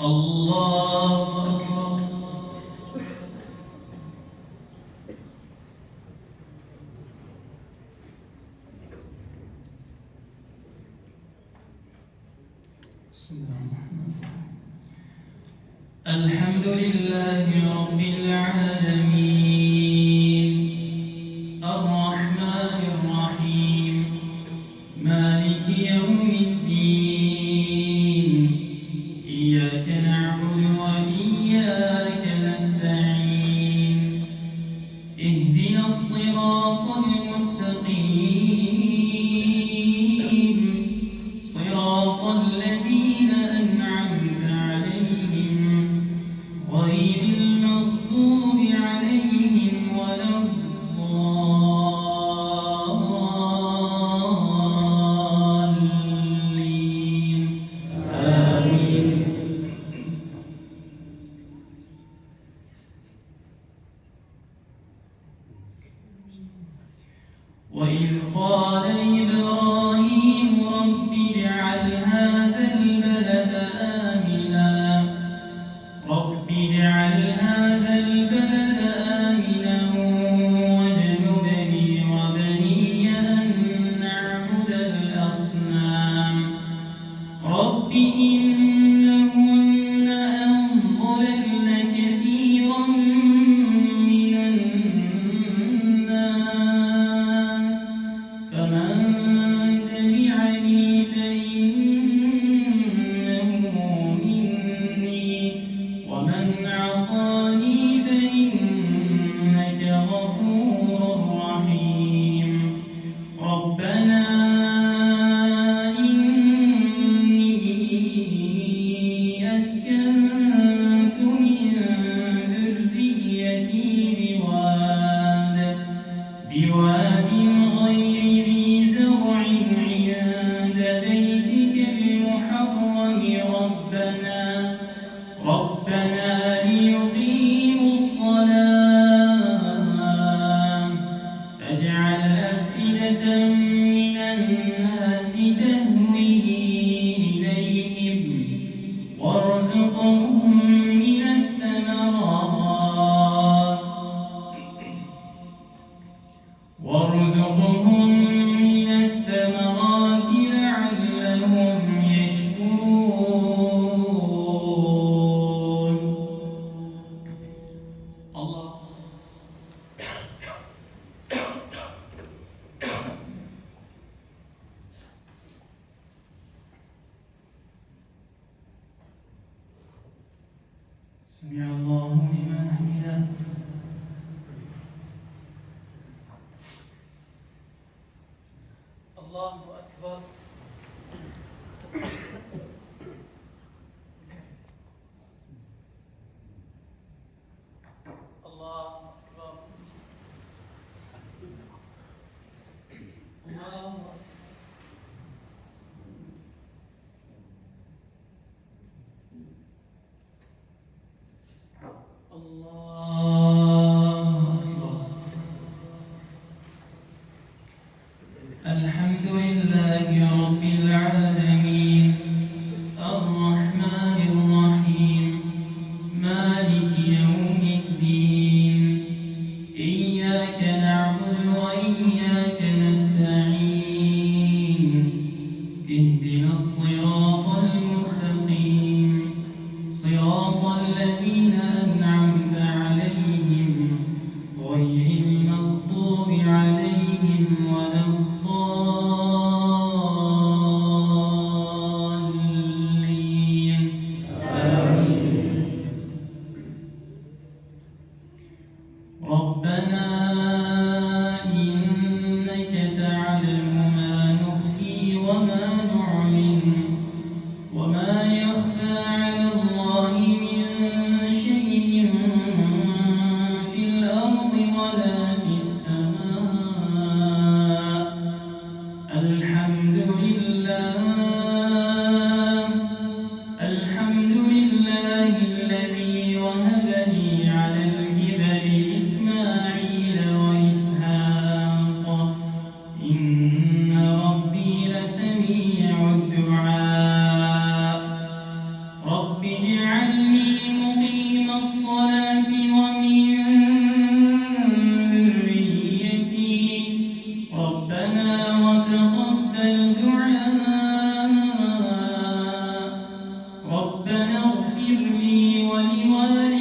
الله أكبر. بسم الله الرحمن الرحيم. الحمد لله رب العالمين الرحمن الرحيم مالك يوم الدين إياك نعبد وإياك نستعين اهدنا الصراط المستقيم صراط الذين أنعمت عليهم غير المغضوب عليهم ولا الضالين آمين. وإذ قال إبراهيم رب اجعل هذا البلد آمنا واجنبني وبني أن نعبد الأصنام رب إنهن أضللن كثيرا من الناس فمن تبعني فإنه مني ومن عصاني فإنك غفور رحيم ربنا إني أسكنت من ذريتي بواد غير ذي زرع عند بيتك المحرم ربنا ليقيموا الصلاة فاجعل أفئدة من الناس تهوي إليهم وارزقهم من الثمرات لعلهم يشكرون. الله. سمع الله لمن حمده. الله أكبر. الله أكبر. الله أكبر. الحمد لله رب العالمين الرحمن الرحيم مالك يوم الدين إياك نعبد وإياك نستعين اهدنا الصراط المستقيم صراط الذين أنعمت عليهم غير المغضوب عليهم ولا الضالين آمين. ربنا إنك تعلم ما نخفي وما نعلن وما يخفى على الله من شيء ربنا اغفر لي ولوالدي